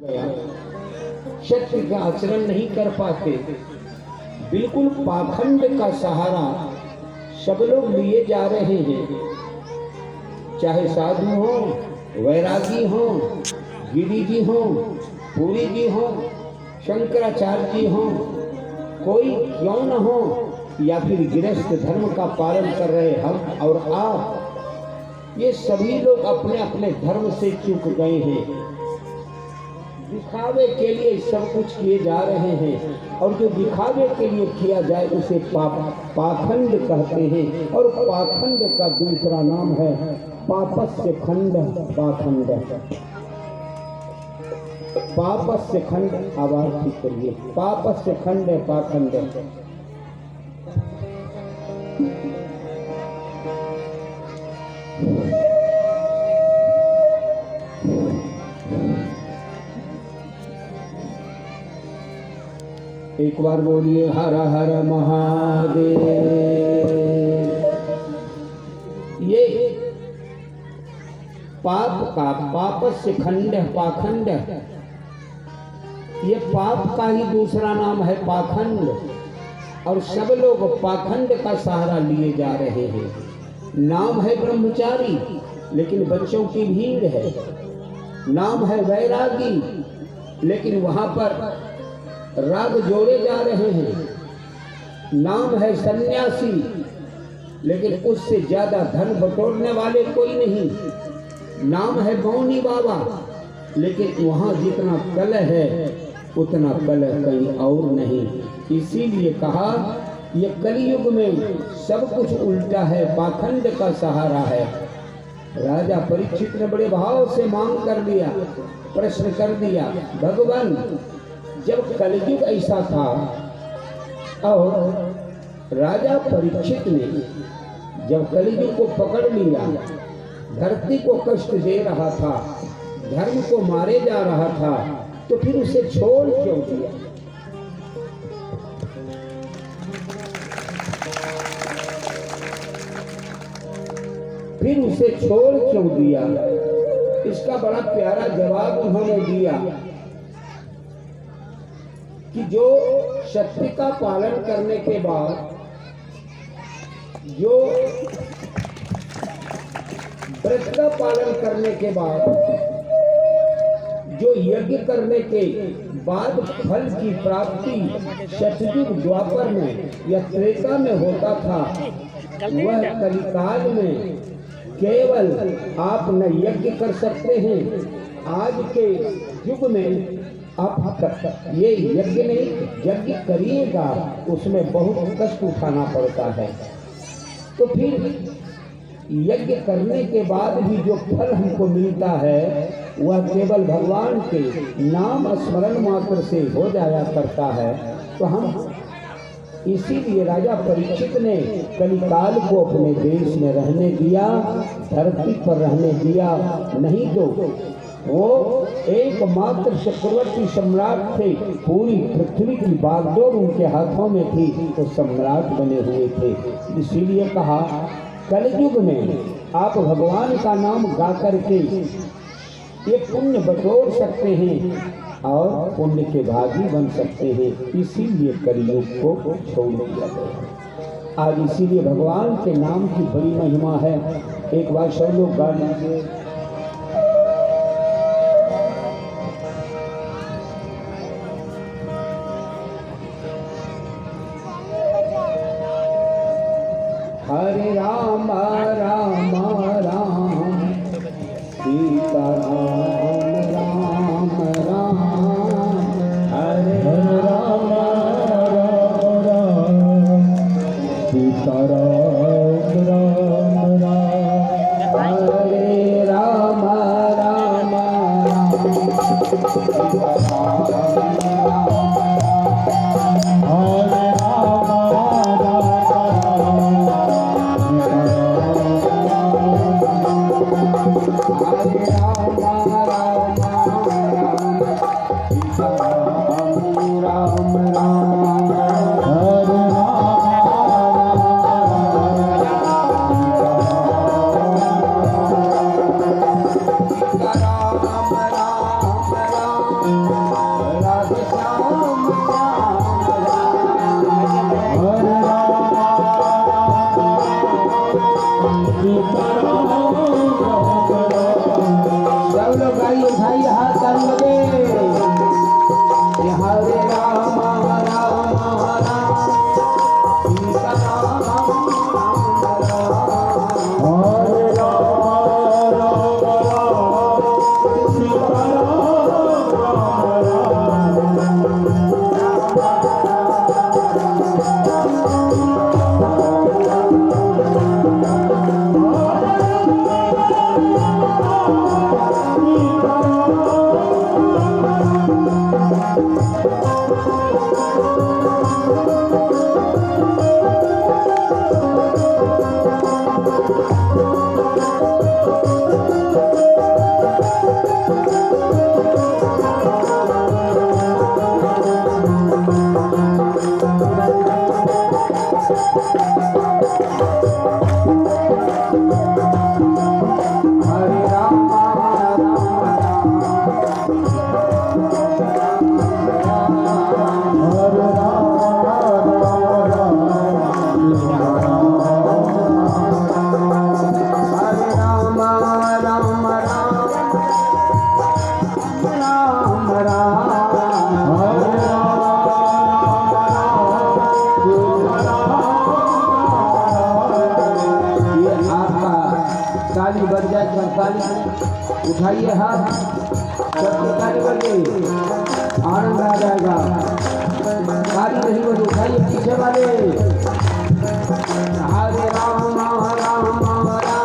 गया, सत्य का आचरण नहीं कर पाते, बिल्कुल पाखंड का सहारा सब लोग लिए जा रहे हैं। चाहे साधु हो, वैरागी हो, गिरी जी हो, पुरी जी हो, शंकराचार्य जी हो, कोई क्यों न हो, या फिर गृहस्थ धर्म का पालन कर रहे हम और आप, ये सभी लोग अपने अपने धर्म से चूक गए हैं। दिखावे के लिए सब कुछ किए जा रहे हैं, और जो दिखावे के लिए किया जाए उसे पाखंड कहते हैं। और पाखंड का दूसरा नाम है पापस्य खंड, पाखंड। पापस्य खंड, आवाज ठीक करिए, पापस्य खंड है पाखंड। एक बार बोलिए हर हर महादेव। ये पाप का, पापस्य खंड, पाखंड, ये पाप का ही दूसरा नाम है पाखंड। और सब लोग पाखंड का सहारा लिए जा रहे हैं। नाम है ब्रह्मचारी, लेकिन बच्चों की भीड़ है। नाम है वैरागी, लेकिन वहां पर राग जोड़े जा रहे हैं। नाम है सन्यासी, लेकिन उससे ज्यादा धन बटोरने वाले कोई नहीं। नाम है मौनी बाबा, लेकिन वहां जितना कलह है उतना कलह कहीं और नहीं। इसीलिए कहा ये कलयुग में सब कुछ उल्टा है, पाखंड का सहारा है। राजा परीक्षित ने बड़े भाव से मांग कर दिया, प्रश्न कर दिया, भगवान जब कलयुग ऐसा था और राजा परीक्षित ने जब कलयुग को पकड़ लिया, धरती को कष्ट दे रहा था, धर्म को मारे जा रहा था, तो फिर उसे छोड़ क्यों दिया? फिर उसे छोड़ क्यों दिया? इसका बड़ा प्यारा जवाब उन्होंने दिया कि जो सत्य का पालन करने के बाद, जो व्रत का पालन करने के बाद, जो यज्ञ करने के बाद फल की प्राप्ति सतयुग द्वापर में या त्रेता में होता था, वह कलिकाल में केवल आप न यज्ञ कर सकते हैं। आज के युग में आप ये यज्ञ नहीं, यज्ञ करिएगा उसमें बहुत कष्ट उठाना पड़ता है। तो फिर यज्ञ करने के बाद भी जो फल हमको मिलता है वह केवल भगवान के नाम स्मरण मात्र से हो जाया करता है। तो हम इसीलिए राजा परीक्षित ने कलिकाल को अपने देश में रहने दिया, धरती पर रहने दिया, नहीं तो वो एकमात्र चक्रवर्ती सम्राट थे। पूरी पृथ्वी की बागडोर उनके हाथों में थी, तो सम्राट बने हुए थे। इसीलिए कहा कलयुग में आप भगवान का नाम गा करके ये पुण्य बटोर सकते हैं और पुण्य के भागी बन सकते हैं। इसीलिए कलयुग को छोड़ दिया गया। आज इसीलिए भगवान के नाम की बड़ी महिमा है। एक बार सब लोग गा लीजिए। हरे राम राम राम सीता राम राम राम, हरे राम राम राम सीता राम राम राम, हरे राम ताली बज जाए, ताली उठाइए हाथ, सबकी ताली बजे, आनंद आ जाएगा। ताली नहीं बजे, उठाइए पीछे वाले। हरे राम राम राम राम राम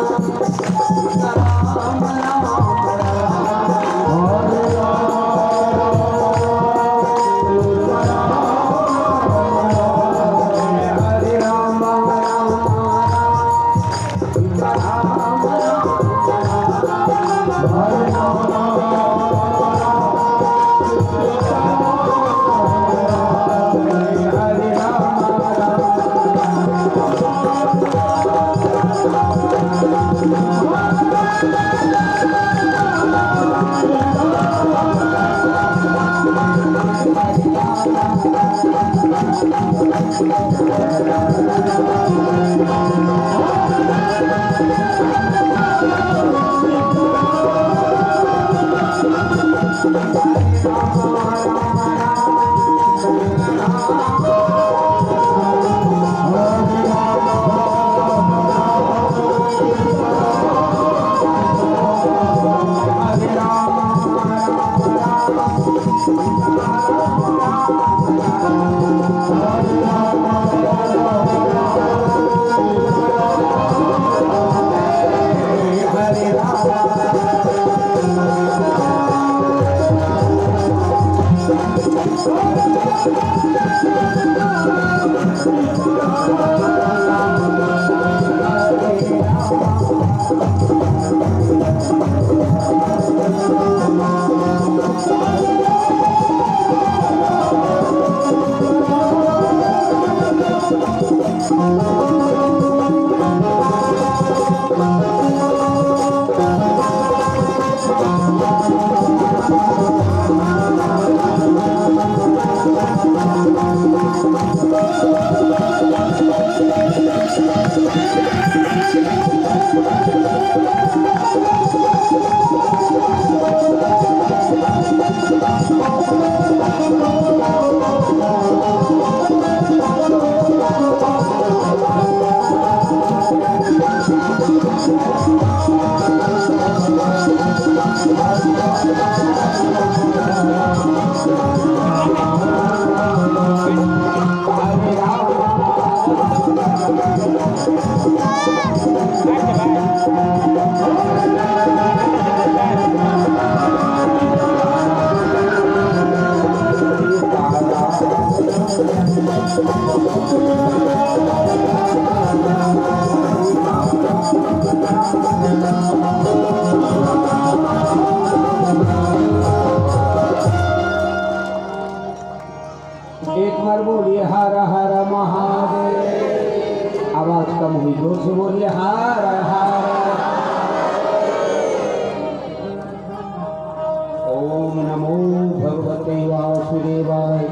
एक बार बोलिए हर हर महादेव। आवाज कम हुई, जोर से बोलिए हर हर। ओम नमो भगवते वासुदेवाय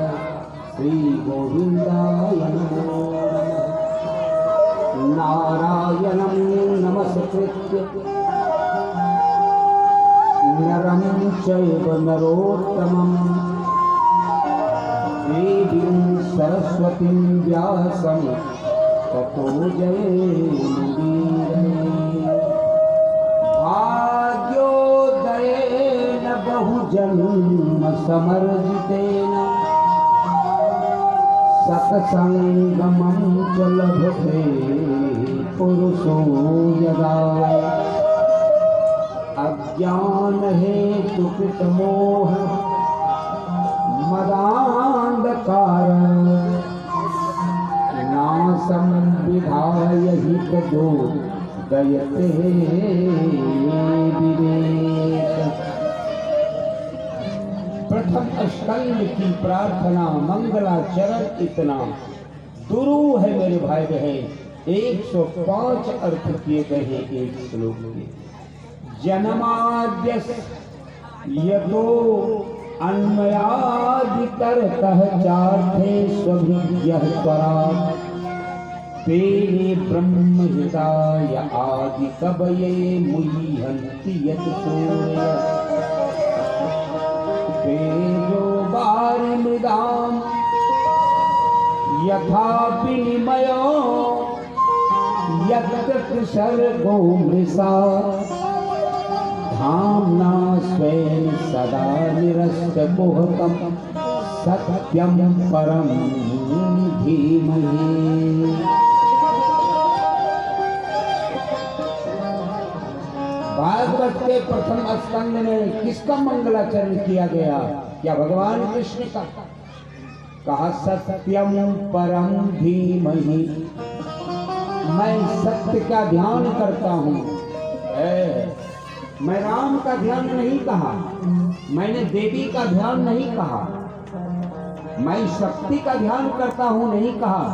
श्री गोविंदाय नमो। नारायणं नमस्कृत्य नरं चैव नरोत्तमम् देवीं सरस्वतीं व्यासं ततो जयमुदीरये। भाग्योदयेन बहुजन्म समर्जितेन सत्संगमं च लभते पुरुषो यदा। अज्ञानहेतुकृतमोह मदान्धकार नाशं विधाय हितदो दयते विवेक। प्रथम स्कंद की प्रार्थना मंगलाचरण इतना दुरूह है मेरे भाई बहन। 105 अर्थ किए गए हैं एक श्लोक के। जन्माद्यस्य यतो अन्वयादितरतः चार्थे स्वभिज्ञः स्वराट् तेने ब्रह्महिताय आदिकवये मुह्यन्ति यत् सूर्यः। यथा विनिमयो यत्र सर्गो मृषा धाम्ना स्वेन सदा निरस्तकुहकं सत्यं परं धीमहि। भागवत के प्रथम स्कंद में किसका मंगलाचरण किया गया? क्या भगवान कृष्ण का? कहा सत्यम परम धीमहि, मैं सत्य का ध्यान करता हूँ। मैं राम का ध्यान नहीं कहा, मैंने देवी का ध्यान नहीं कहा, मैं शक्ति का ध्यान करता हूँ नहीं कहा,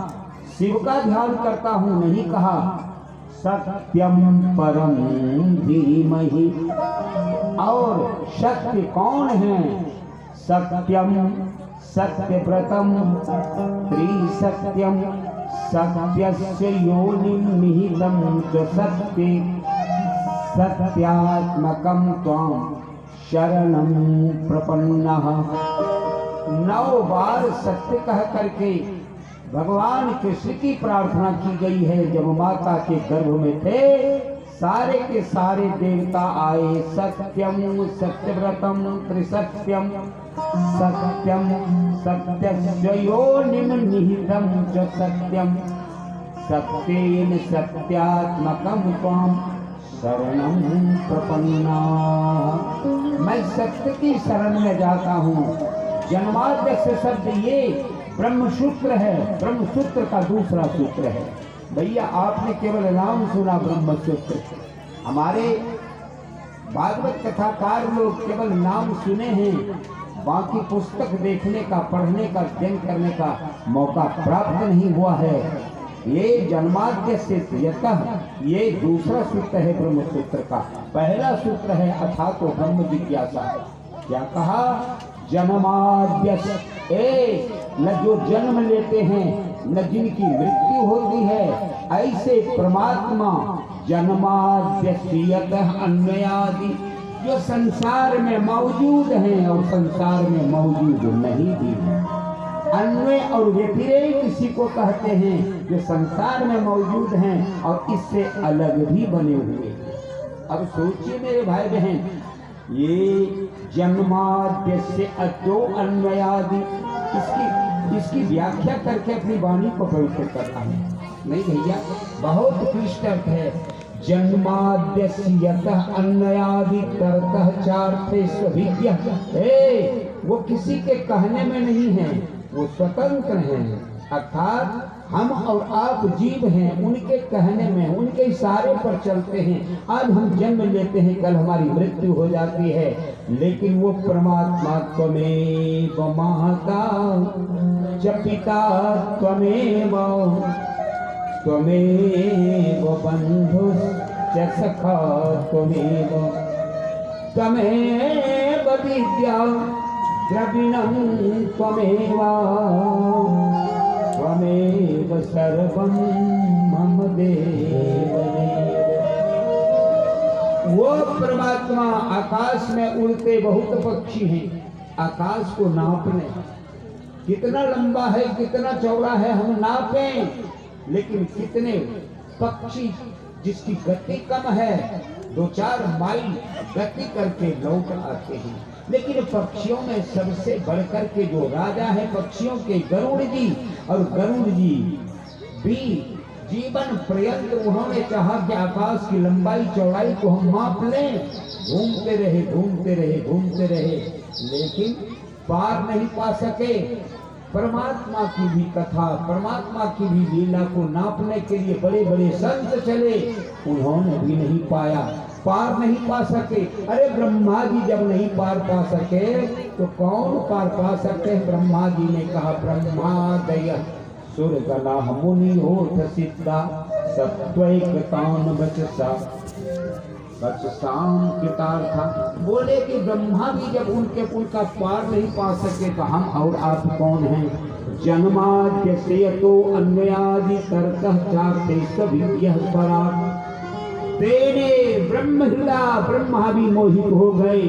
शिव का ध्यान करता हूँ नहीं कहा। सत्यम परम धीमहि, और सत्य कौन है? सत्यम सत्यव्रतम त्रिसत्यम सत्यस्य योनिं निहितं च सत्ये सत्यात्मकं त्वां शरणं प्रपन्नः। 9 बार सत्य कह करके भगवान कृष्ण की प्रार्थना की गई है। जब माता के गर्भ में थे सारे के सारे देवता आए। सत्यम सत्यव्रतम त्रिसत्यम सत्यम सत्यस्य योनिं निहितं च सत्यम सत्येन सत्यात्मकं त्वां शरणं प्रपन्ना। मैं सत्य की शरण में जाता हूँ। जन्माद्यस्य शब्द ये ब्रह्म सूत्र है, ब्रह्म सूत्र का दूसरा सूत्र है। भैया आपने केवल नाम सुना ब्रह्म सूत्र, हमारे भागवत कथाकार लोग केवल नाम सुने हैं, बाकी पुस्तक देखने का, पढ़ने का, अध्ययन करने का मौका प्राप्त नहीं हुआ है। ये जन्माद्य से यतः, ये दूसरा सूत्र है ब्रह्म सूत्र का। पहला सूत्र है अथा तो ब्रह्म जिज्ञासा। क्या कहा? जन्माद्य, न जो जन्म लेते हैं न जिनकी मृत्यु होती है, ऐसे परमात्मा जन्माद्यतः अन्वयादि, जो संसार में मौजूद हैं और संसार में मौजूद नहीं भी है। अन्वय और व्यतिरेक किसी को कहते हैं, जो संसार में मौजूद हैं और इससे अलग भी बने हुए। अब सोचिए मेरे भाई बहन, ये जन्माद्य से अतो अन्वयादि, इसकी व्याख्या करके अपनी वाणी को पवित्र करता है। नहीं भैया, बहुत क्लिष्ट अर्थ है। जन्माद्यस्यतः अन्वयादि तरतः चार्थे स्वभिज्ञ। वो किसी के कहने में नहीं है, वो स्वतंत्र हैं। अर्थात हम और आप जीव हैं, उनके कहने में, उनके इशारे पर चलते हैं। आज हम जन्म लेते हैं, कल हमारी मृत्यु हो जाती है, लेकिन वो परमात्मा त्वमेव माता च पिता त्वमेव त्वमेव बंधु च सखा त्वमेव त्वमेव विद्या द्रविणं त्वमेव त्वमेव सर्वं मम देव। वो परमात्मा, आकाश में उड़ते बहुत पक्षी हैं, आकाश को नापने, कितना लंबा है कितना चौड़ा है हम नापें, लेकिन कितने पक्षी जिसकी गति कम है 2-4 माइल गति करके लौट आते हैं। लेकिन पक्षियों में सबसे बढ़कर के जो राजा है पक्षियों के, गरुड़ जी, और गरुड़ जी भी जीवन पर्यंत उन्होंने चाहा कि आकाश की लंबाई चौड़ाई को हम माप लें। घूमते रहे घूमते रहे घूमते रहे, लेकिन पार नहीं पा सके। परमात्मा की भी कथा, परमात्मा की भी लीला को नापने के लिए बड़े बड़े संत चले, उन्होंने भी नहीं पाया, पार नहीं पा सके। अरे ब्रह्मा जी जब नहीं पार पा सके तो कौन पार पा सकते? ब्रह्मा जी ने कहा, ब्रह्मादय सुरगणा मुनि होत सिद्धा सत्वैकतान बचसा बचसाम कृतार्था। बोले कि ब्रह्मा भी जब उनका पार नहीं पा सके तो हम और आप कौन हैं? जन्माद्य से तो अन्वयादि तरतः चार्थे सविज्ञः परात्। तेने ब्रह्मा भी मोहित हो गए।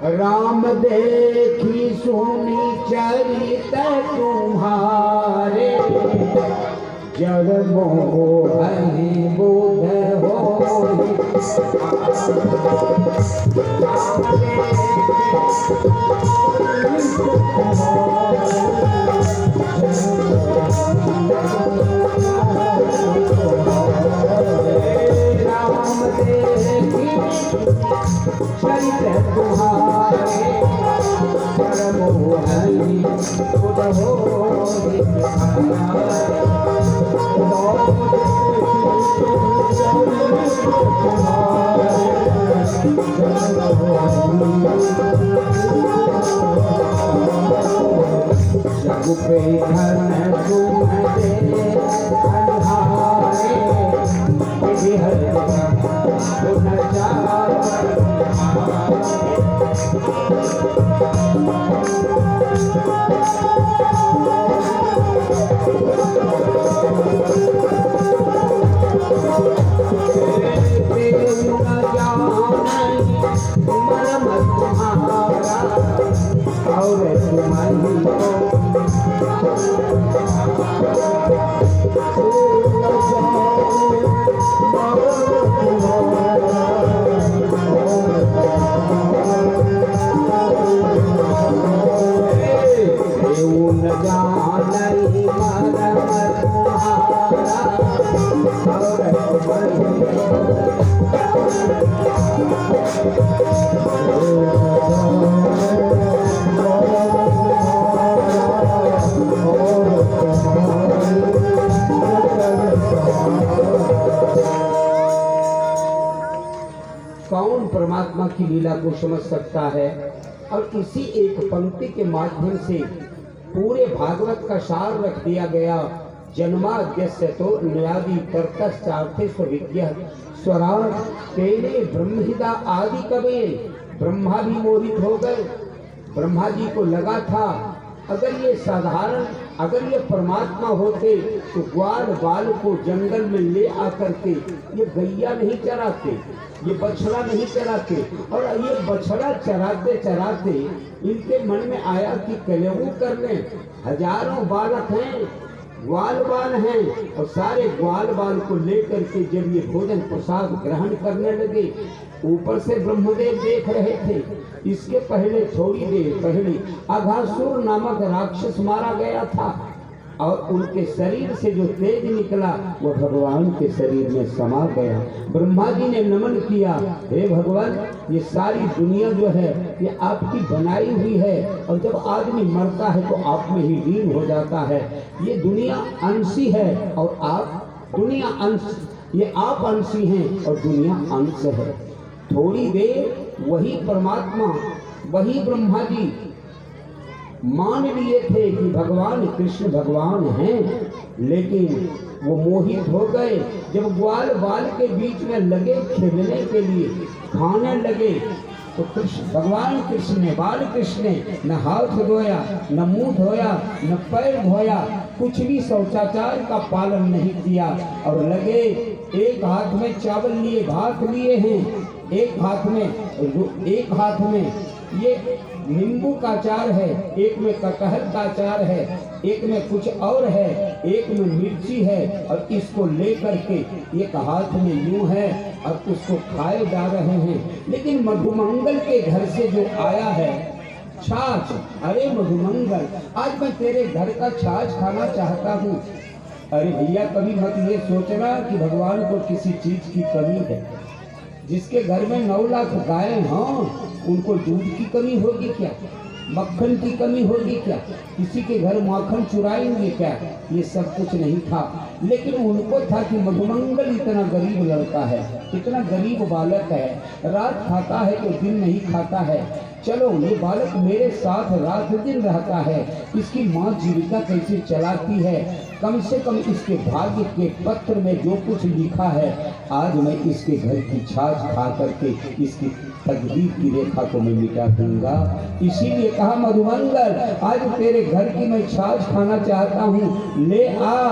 राम देखी सुनी चरित तुम्हारे, जग मोहि बुध होई। राम देखी चरित तुम्हारे, जग मोहि बुध होई। जग पे धन तुम दे अंधारे, हर गुण कौन परमात्मा की लीला को समझ सकता है। और इसी एक पंक्ति के माध्यम से पूरे भागवत का सार रख दिया गया। जन्माद्यस्य तो न्यादि तर्कश्चार्थेषु विद्या स्वराट तेने ब्रह्महिदा आदि कवे। ब्रह्मा भी मोहित हो गए। ब्रह्मा जी को लगा था अगर ये साधारण, अगर ये परमात्मा होते तो ग्वाल बाल को जंगल में ले आकर के ये गैया नहीं चराते, ये बछड़ा नहीं चराते। और ये बछड़ा चराते चराते इनके मन में आया कि कलेऊ कर लें। हजारों बालक हैं, ग्वाल बाल हैं, और सारे ग्वाल बाल को लेकर के जब ये भोजन प्रसाद ग्रहण करने लगे, ऊपर से ब्रह्मदेव देख रहे थे। इसके पहले, थोड़ी देर पहले अघासुर नामक राक्षस मारा गया था और उनके शरीर से जो तेज निकला वो भगवान के शरीर में समा गया। ब्रह्मा जी ने नमन किया, हे भगवान, ये सारी दुनिया जो है ये आपकी बनाई हुई है, और जब आदमी मरता है तो आप में ही लीन हो जाता है। ये दुनिया अंशी है और आप दुनिया अंश, ये आप अंशी हैं और दुनिया अंश है। थोड़ी देर वही परमात्मा, वही ब्रह्मा जी मान लिए थे कि भगवान कृष्ण भगवान हैं, लेकिन वो मोहित हो गए। जब ग्वाल बाल के बीच में लगे खेलने के लिए, खाने लगे, तो कृष्ण, भगवान कृष्ण ने, बाल कृष्ण ने न हाथ धोया, न मुंह धोया, न पैर धोया, कुछ भी शौचाचार का पालन नहीं किया। और लगे, एक हाथ में चावल लिए, भात लिए हैं, एक हाथ में ये नींबू का अचार है, एक में कटहल का अचार है, एक में कुछ और है, एक में मिर्ची है, और इसको लेकर के एक हाथ में यूं है और उसको खाए जा रहे हैं। लेकिन मधुमंगल के घर से जो आया है छाछ, अरे मधुमंगल, आज मैं तेरे घर का छाछ खाना चाहता हूँ। अरे भैया, कभी मत ये सोचना कि भगवान को किसी चीज की कमी है। जिसके घर में 9 लाख गायें हों, उनको दूध की कमी होगी क्या? मक्खन की कमी होगी क्या? किसी के घर माखन चुराएंगे क्या? ये सब कुछ नहीं था। लेकिन उनको था कि मधुमंगल इतना गरीब लड़का है, इतना गरीब बालक है, रात खाता है तो दिन नहीं खाता है। चलो, ये बालक मेरे साथ रात दिन रहता है, इसकी माँ जीविका कैसे चलाती है, कम से कम इसके भाग्य के पत्र में जो कुछ लिखा है, आज मैं इसके घर की छाछ खा करके इसकी तकदीर की रेखा को मैं मिटा दूंगा। इसीलिए कहा, मधुमंगल, आज तेरे घर की मैं छाछ खाना चाहता हूँ, ले आ।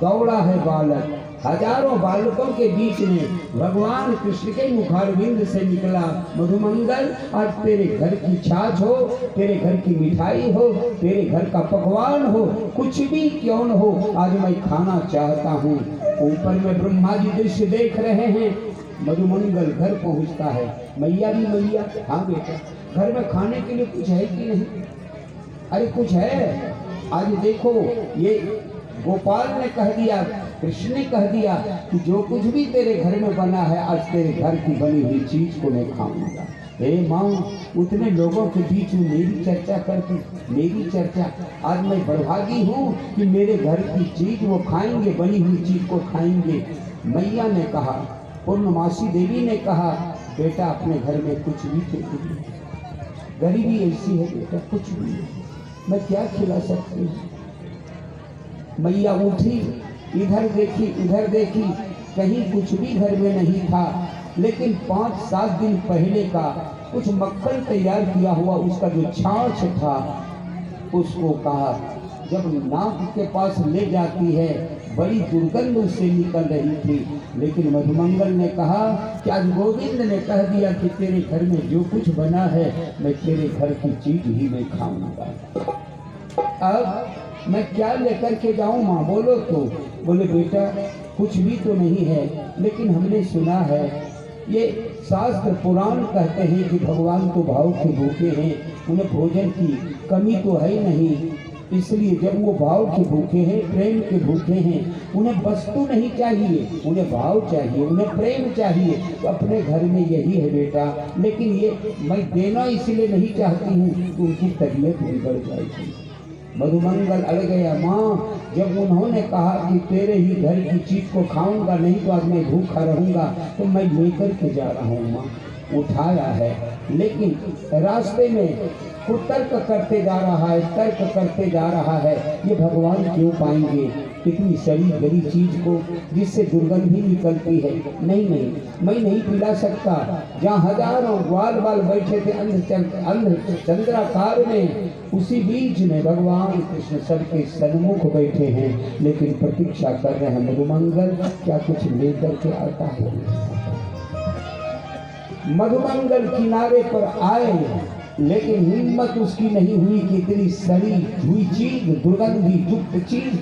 दौड़ा है बालक, हजारों बालकों के बीच में भगवान कृष्ण के मुखारविंद से निकला, मधुमंगल आज तेरे घर की छाछ हो, तेरे घर की मिठाई हो, तेरे घर का पकवान हो, कुछ भी क्यों न हो, आज मैं खाना चाहता हूँ। ऊपर में ब्रह्मा जी दृश्य देख रहे हैं। मधुमंगल घर पहुँचता है। मैया भी मैया, हाँ बेटा घर में खाने के लिए कुछ है कि नहीं? अरे कुछ है। आज देखो ये गोपाल ने कह दिया, कृष्ण ने कह दिया कि जो कुछ भी तेरे घर में बना है आज तेरे घर की बनी हुई चीज को मैं खाऊंगा। हे माँ, उतने लोगों के बीच में मेरी चर्चा करती, मेरी चर्चा। आज मैं बड़भागी हूँ कि मेरे घर की चीज वो खाएंगे, बनी हुई चीज को खाएंगे। मैया ने कहा, पूर्णमासी देवी ने कहा, बेटा अपने घर में कुछ भी नहीं, गरीबी ऐसी है बेटा, कुछ भी नहीं, मैं क्या खिला सकती हूँ। मैया उठी, इधर देखी उधर देखी, कहीं कुछ भी घर में नहीं था। लेकिन 5-7 दिन पहले का कुछ मक्खन तैयार किया हुआ उसका जो छाछ था, उसको कहा, जब नाक के पास ले जाती है बड़ी दुर्गंध उससे निकल रही थी। लेकिन मधुमंगल ने कहा कि आज गोविंद ने कह दिया कि तेरे घर में जो कुछ बना है मैं तेरे घर की चीज ही मैं खाऊंगा। अब मैं क्या लेकर के जाऊं माँ, बोलो तो। बोले बेटा कुछ भी तो नहीं है, लेकिन हमने सुना है, ये शास्त्र पुराण कहते हैं कि भगवान तो भाव के भूखे हैं, उन्हें भोजन की कमी तो है नहीं, इसलिए जब वो भाव के भूखे हैं, प्रेम के भूखे हैं, उन्हें वस्तु नहीं चाहिए, उन्हें भाव चाहिए, उन्हें प्रेम चाहिए। तो अपने घर में यही है बेटा, लेकिन ये मैं देना इसलिए नहीं चाहती हूँ कि उनकी तबीयत बिगड़ जाएगी। मधुमंगल अड़ गया। माँ, जब उन्होंने कहा कि तेरे ही घर की चीज को खाऊंगा, नहीं तो आज मैं भूखा रहूंगा, तो मैं लेकर के जा रहा हूँ। माँ उठाया है, लेकिन रास्ते में तर्क करते जा रहा है, तर्क करते जा रहा है, ये भगवान क्यों पाएंगे इतनी सड़ी गली चीज को जिससे दुर्गंध भी निकलती है। नहीं नहीं, मैं नहीं पिला सकता। जहाँ हजारों ग्वाल बाल बैठे थे अंध चंद्राकार में, उसी बीच में भगवान कृष्ण सबके सन्मुख बैठे हैं, लेकिन प्रतीक्षा कर रहे हैं मधुमंगल क्या कुछ लेकर के आता है। मधुमंगल किनारे पर आए, लेकिन हिम्मत उसकी नहीं हुई कि इतनी सड़ी हुई चीज, दुर्गंधी युक्त चीज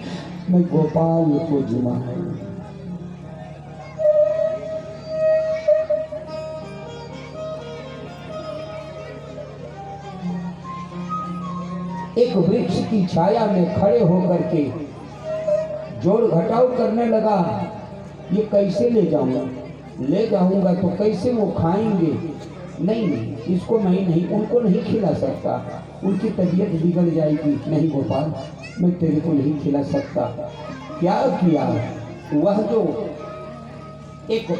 मैं गोपाल को जुमा है। एक वृक्ष की छाया में खड़े होकर के जोड़ घटाव करने लगा, ये कैसे ले जाऊंगा, ले जाऊंगा तो कैसे वो खाएंगे। नहीं नहीं, इसको मैं नहीं, उनको नहीं खिला सकता, उनकी तबीयत बिगड़ जाएगी। नहीं गोपाल, मैं तेरे को नहीं खिला सकता। क्या किया, वह जो एक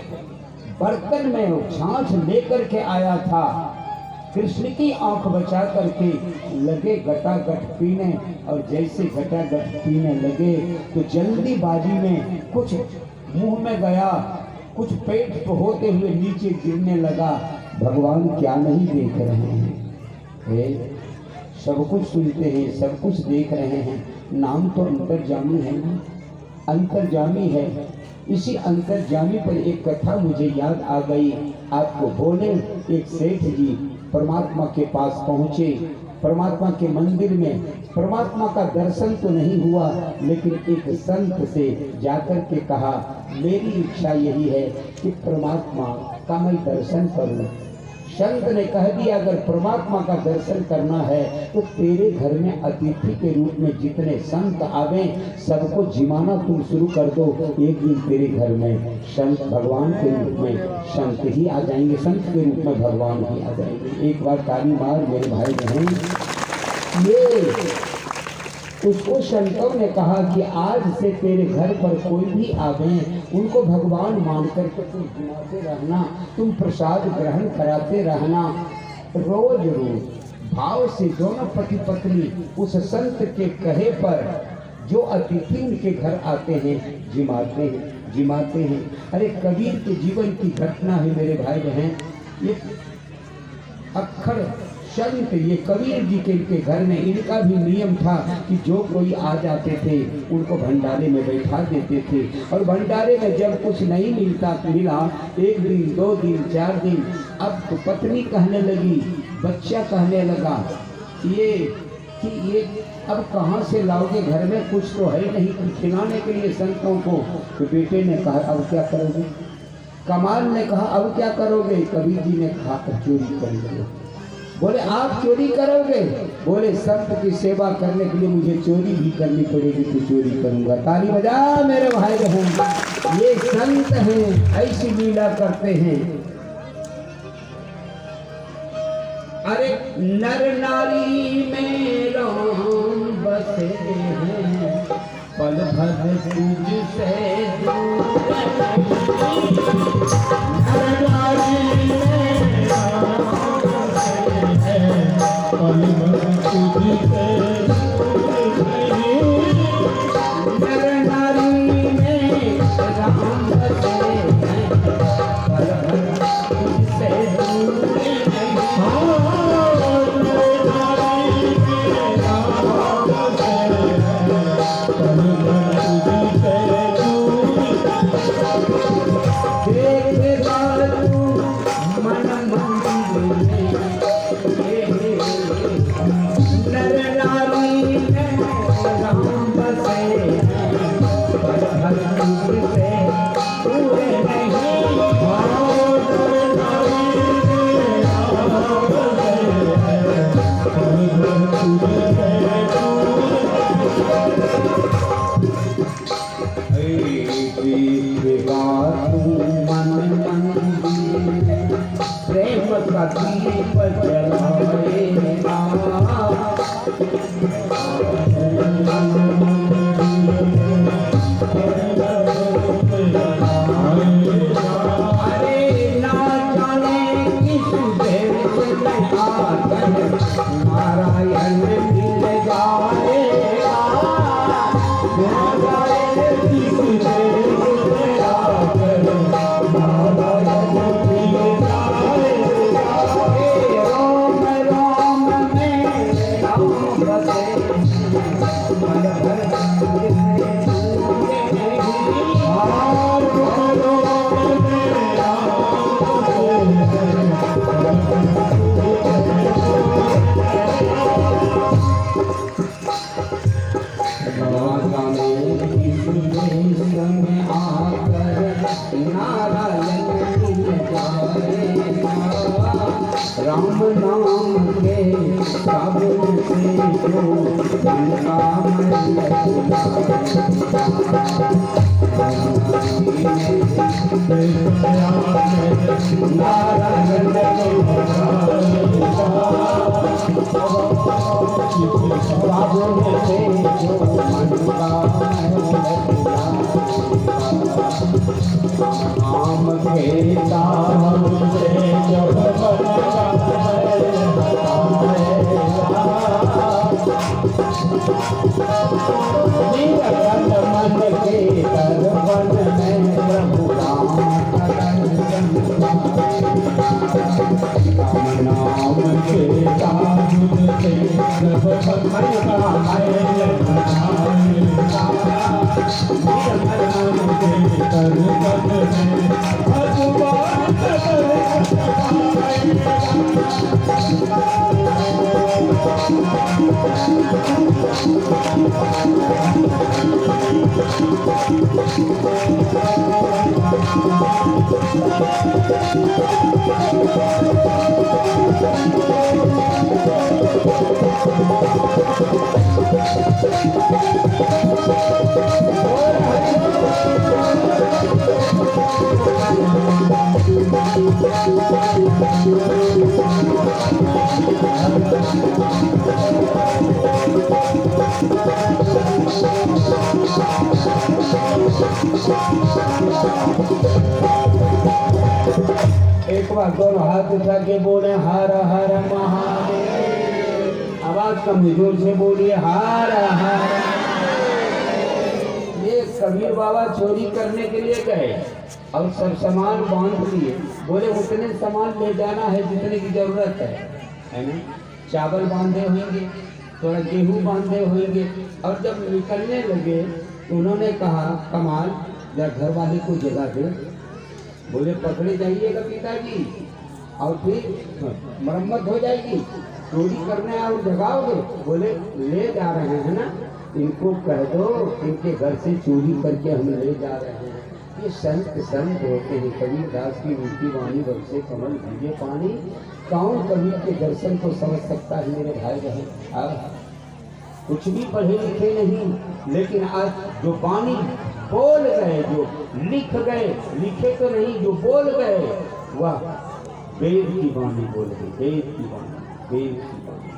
बर्तन में छाछ लेकर के आया था, कृष्ण की आंख बचा करके लगे गटागट पीने, और जैसे गटागट पीने लगे तो जल्दीबाजी में कुछ मुंह में गया, कुछ पेट पे होते हुए नीचे गिरने लगा। भगवान क्या नहीं देख रहे हैं, सब कुछ सुनते हैं, सब कुछ देख रहे हैं। नाम तो अंतर्जामी है ना, अंतर्जामी है। इसी अंतर्जामी पर एक कथा मुझे याद आ गई, आपको बोले। एक सेठ जी परमात्मा के पास पहुँचे, परमात्मा के मंदिर में परमात्मा का दर्शन तो नहीं हुआ, लेकिन एक संत से जाकर के कहा, मेरी इच्छा यही है कि परमात्मा का मैं दर्शन करूं। संत ने कह दिया, अगर परमात्मा का दर्शन करना है तो तेरे घर में अतिथि के रूप में जितने संत आवे सबको जिमाना तुम शुरू कर दो। एक दिन तेरे घर में संत भगवान के रूप में संत ही आ जाएंगे, संत के रूप में भगवान ही आ जाएंगे। एक बार ताली मार मेरे भाई बहन। ये उसको संतों ने कहा कि आज से तेरे घर पर कोई भी आवे, उनको भगवान मानकर के तुम घुमाते रहना, तुम प्रसाद ग्रहण कराते रहना। रोज रोज भाव से दोनों पति पत्नी उस संत के कहे पर जो अतिथि उनके घर आते हैं जिमाते हैं, जिमाते हैं। अरे कबीर के जीवन की घटना है मेरे भाई बहन। ये अक्षर संत ये कबीर जी के घर में इनका भी नियम था कि जो कोई आ जाते थे उनको भंडारे में बैठा देते थे। और भंडारे में जब कुछ नहीं मिला 1 दिन 2 दिन 4 दिन, अब तो पत्नी कहने लगी, बच्चा कहने लगा ये अब कहाँ से लाओगे, घर में कुछ तो है नहीं कुछ खिलाने के लिए संतों को। तो बेटे ने कहा अब क्या करोगे। कमाल ने कहा अब क्या करोगे। कबीर जी ने कहा चोरी करोगे। बोले आप चोरी करोगे। बोले संत की सेवा करने के लिए मुझे चोरी भी करनी पड़ेगी तो चोरी करूंगा। ताली बजा मेरे भाई बहन, ये संत हैं, ऐसी लीला करते हैं। अरे नर नारी में राम बसे हैं, पल भर तुझसे दूर नहीं। नर नारी में राम बसे हैं, पल भर तुझसे दूर नहीं। नर नारी में राम बसे हैं, पल भर तुझसे दूर नहीं। राम नाम के साबुन से जो आम के दाम से जब मन के दर्पण में प्रभु राम नाम के साबुन से एक बार दोनों हाथ उठा के बोले हर हर महादेव। आवाज कम जोर से बोलिए हर हर। ये कबीर बाबा चोरी करने के लिए गए और सब सामान बांध लिए। बोले उतने सामान ले जाना है जितने की जरूरत है ना। चावल बांधे होंगे, थोड़ा गेहूँ बांधे होंगे, और जब निकलने लगे तो उन्होंने कहा कमाल जरा घर वाले को जगा दे। बोले पकड़े जाइएगा पिताजी और फिर मरम्मत हो जाएगी, चोरी करने और जगाओगे। बोले ले जा रहे हैं ना, इनको कह दो इनके घर से चोरी करके हम ले जा रहे हैं। ये संत होते हैं। कबीर दास की उनकी वाणी बरसे कमल भीगे पानी, कौन कबीर के दर्शन को समझ सकता है मेरे भाई बहन। अब कुछ भी पढ़े लिखे नहीं, लेकिन आज जो वाणी बोल गए, जो लिख गए, लिखे तो नहीं, जो बोल गए, वह वेद की वाणी बोल गई, वेद की वाणी, वेद की वाणी।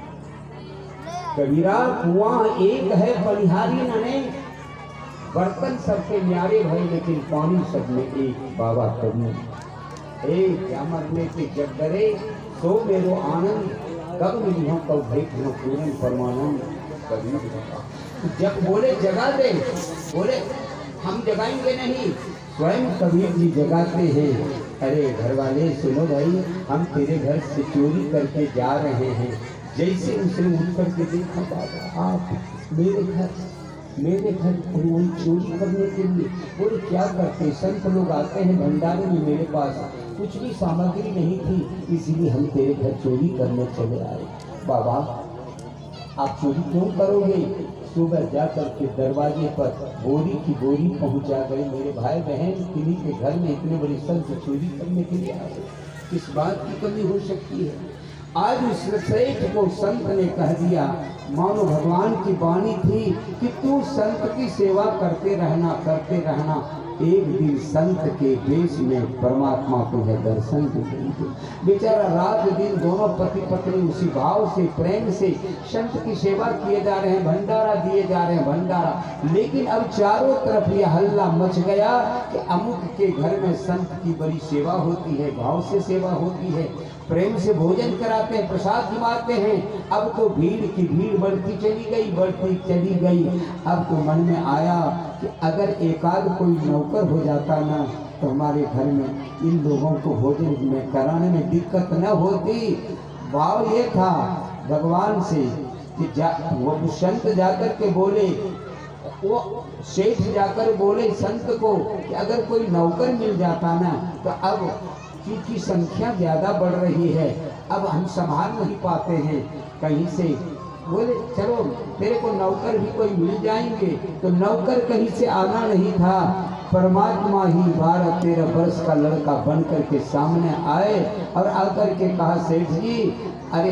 कबीरा कुआं एक है बलिहारी नने, बर्तन सबके न्यारे भय लेकिन पानी सब में एक। बाबा कबीर एक क्या मरने के जब डरे तो मेरो आनंद, कब मिली हूँ कब भेंट हूँ पूरन परमानंद। कबीर जब बोले जगा दे, बोले हम जगाएंगे नहीं, स्वयं कबीर जी जगाते हैं। अरे घर वाले सुनो भाई, हम तेरे घर से चोरी करके जा रहे हैं। जैसे उसने उठ करके देखा, बाबा आप मेरे घर वही चोरी करने के लिए। बोले क्या करते, संत लोग आते हैं भंडारे में, मेरे पास कुछ भी सामग्री नहीं थी, इसलिए हम तेरे घर चोरी करने चले आए। बाबा आप चोरी क्यों करोगे? सुबह जाकर के दरवाजे पर बोरी की बोरी पहुंचा गए। मेरे भाई बहन किन्हीं के घर में इतने बड़े संत चोरी करने के लिए आए, किस बात की कमी हो सकती है? आज उस सेठ को संत ने कह दिया, मानो भगवान की वाणी थी कि तू संत की सेवा करते रहना, करते रहना, एक दिन संत के वेश में परमात्मा तुम्हें दर्शन देंगे। बेचारा रात दिन दोनों पति पत्नी उसी भाव से, प्रेम से संत की सेवा किए जा रहे हैं, भंडारा दिए जा रहे हैं, भंडारा। लेकिन अब चारों तरफ यह हल्ला मच गया कि अमुक के घर में संत की बड़ी सेवा होती है, भाव से सेवा होती है, प्रेम से भोजन कराते हैं, प्रसाद खिलाते हैं। अब तो भीड़ की भीड़ बढ़ती चली गई, बढ़ती चली गई। अब तो मन में आया कि अगर एकाध कोई नौकर हो जाता ना, तो हमारे घर में इन लोगों को भोजन में कराने में दिक्कत न होती। भाव ये था भगवान से कि वो संत जाकर के बोले, वो सेठ जाकर बोले संत को कि अगर कोई नौकर मिल जाता ना, तो अब की संख्या ज्यादा बढ़ रही है, अब हम संभाल नहीं पाते हैं कहीं से। बोले चलो तेरे को नौकर भी कोई मिल जाएंगे। तो नौकर कहीं से आना नहीं था, परमात्मा ही 12-13 वर्ष का लड़का बन करके सामने आए और आकर के कहा, सेठ जी अरे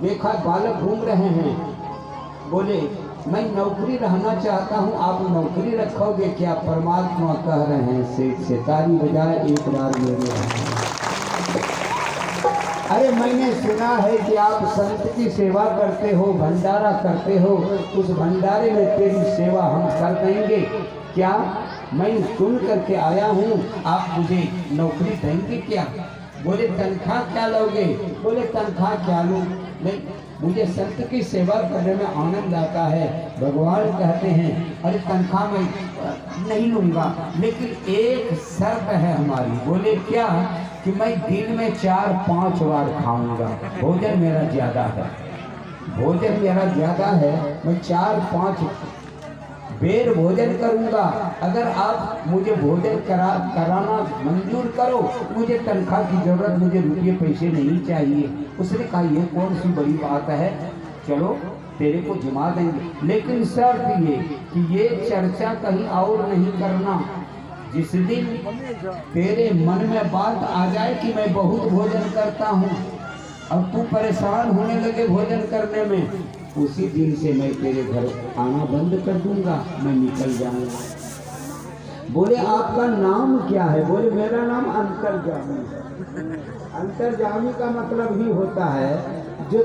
देखा बालक घूम रहे हैं, बोले मैं नौकरी रहना चाहता हूँ, आप नौकरी रखोगे क्या? परमात्मा कह रहे हैं सेठ से, ताली बजाए एक बार मेरे। अरे मैंने सुना है कि आप संत की सेवा करते हो, भंडारा करते हो, उस भंडारे में तेरी सेवा हम कर देंगे क्या? मैं सुन करके आया हूँ, आप मुझे नौकरी देंगे क्या? बोले तनख्वाह क्या लोगे? बोले तनख्वाह क्या लूँ, नहीं मुझे संत की सेवा करने में आनंद आता है। भगवान कहते हैं अरे तनख्वाह मैं नहीं लूँगा, लेकिन एक शर्त है हमारी। बोले क्या? कि मैं दिन में 4-5 बार खाऊंगा, भोजन मेरा ज़्यादा है, भोजन मेरा ज़्यादा है, मैं 4-5 बेर भोजन करूंगा। अगर आप मुझे भोजन कराना मंजूर करो, मुझे तनख्वाह की जरूरत, मुझे रुपये पैसे नहीं चाहिए। उसने कहा ये कौन सी बड़ी बात है, चलो तेरे को जिमा देंगे, लेकिन शर्त ये कि ये चर्चा कहीं और नहीं करना। जिस दिन तेरे मन में बात आ जाए कि मैं बहुत भोजन करता हूँ और तू परेशान होने लगे भोजन करने में, उसी दिन से मैं तेरे घर आना बंद कर दूंगा, मैं निकल जाऊंगा। बोले आपका नाम क्या है? बोले मेरा नाम अंतर्जामी है। अंतर्जामी का मतलब ही होता है जो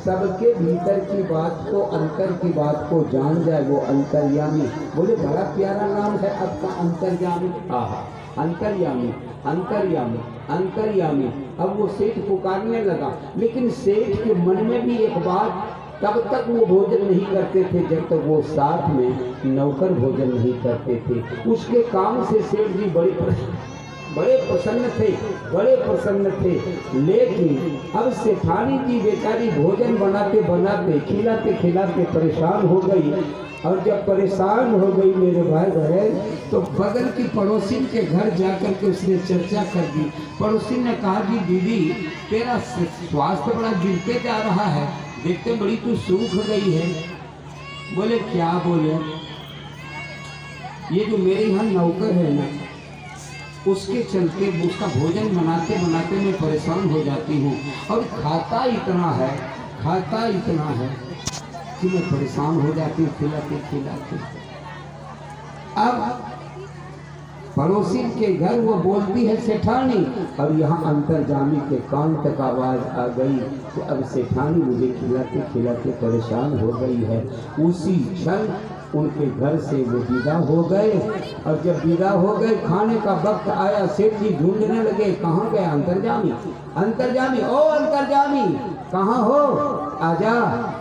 सबके भीतर की बात को, अंतर की बात को जान जाए, वो अंतर्यामी। बोले बड़ा प्यारा नाम है आपका अंतर्यामी। आहा, अंतर्यामी, अंतर्यामी, अंतर्यामी। अब वो सेठ पुकारने लगा, लेकिन सेठ के मन में भी एक बात, तब तक वो भोजन नहीं करते थे जब तक वो साथ में नौकर भोजन नहीं करते थे। उसके काम से सेठ जी बड़े प्रसन्न थे, बड़े प्रसन्न थे। लेकिन अब सेठानी जी बेचारी भोजन बनाते बनाते, खिलाते खिलाते परेशान हो गई। और जब परेशान हो गई मेरे भाई बहन, तो बगल की पड़ोसी के घर जाकर के उसने चर्चा कर दी। पड़ोसी ने कहा कि दीदी तेरा स्वास्थ्य बड़ा गिरते जा रहा है, देखते बड़ी तू सूख गई है। बोले क्या? बोले ये जो मेरे यहाँ नौकर है ना, उसके चलते उसका भोजन बनाते बनाते मैं परेशान हो जाती हूँ, और खाता इतना है कि मैं परेशान हो जाती हूँ खिलाते खिलाते। अब पड़ोसी के घर वो बोलती है सेठानी, और यहाँ अंतर्जामी के कान तक आवाज आ गई कि अब सेठानी मुझे खिलाते खिलाते परेशान हो गई है। उसी क्षण उनके घर से वो विदा हो गए। और जब विदा हो गए, खाने का वक्त आया, सेठ जी ढूंढने लगे, कहाँ गए अंतर्जामी? अंतर्जामी, ओ अंतर्जामी कहाँ हो? आजा,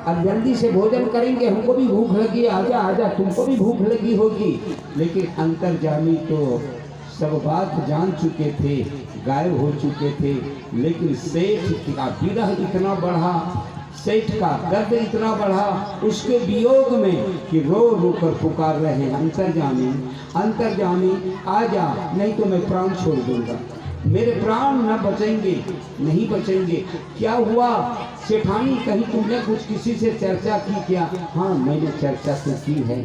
अब जल्दी से भोजन करेंगे, हमको भी भूख लगी है, आजा आजा, तुमको भी भूख लगी होगी। लेकिन अंतर्जामी तो सब बात जान चुके थे, गायब हो चुके थे। लेकिन सेठ का विरह इतना बढ़ा, सेठ का दर्द इतना बढ़ा उसके वियोग में कि रो रो कर पुकार रहे हैं, अंतर्जामी अंतर्जामी आजा, नहीं तो मैं प्राण छोड़ दूंगा, मेरे प्राण न बचेंगे, नहीं बचेंगे। क्या हुआ सेठानी, कहीं तुमने कुछ किसी से चर्चा की क्या? हाँ मैंने चर्चा तो की है,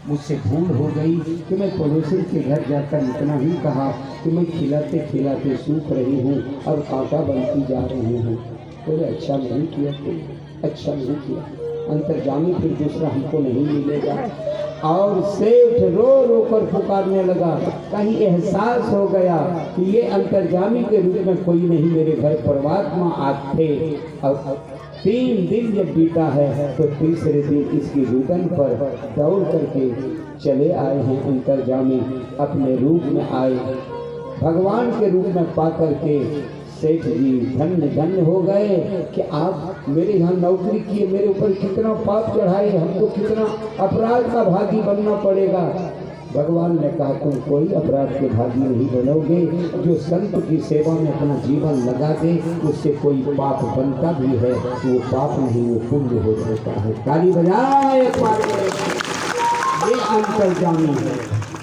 मुझसे भूल हो गई कि मैं पड़ोसी के घर जाकर इतना ही कहा कि मैं खिलाते खिलाते सूख रही हूँ और कांटा बनती जा रही हूँ। बोले अच्छा नहीं किया तुम, अच्छा नहीं किया, अंतर्जामी फिर दूसरा हमको नहीं मिलेगा। और सेठ रो रो कर पुकारने लगा, कहीं एहसास हो गया कि ये अंतर्जामी के रूप में कोई नहीं, मेरे घर परमात्मा आज थे। और 3 दिन जब बीता है तो तीसरे दिन इसकी रुदन पर दौड़ करके चले आए हैं अंतर्जामी, अपने रूप में आए, भगवान के रूप में पा करके सेठ जी धन्य धन्य हो गए कि आप मेरे यहाँ नौकरी किए, मेरे ऊपर कितना पाप चढ़ाए, हमको कितना अपराध का भागी बनना पड़ेगा। भगवान ने कहा तुम कोई अपराध के भागी नहीं बनोगे, जो संत की सेवा में अपना जीवन लगा दे उससे कोई पाप बनता भी है तो वो पाप नहीं, वो पुण्य हो जाता है। ताली बजाए, ये अंतर्जामी है।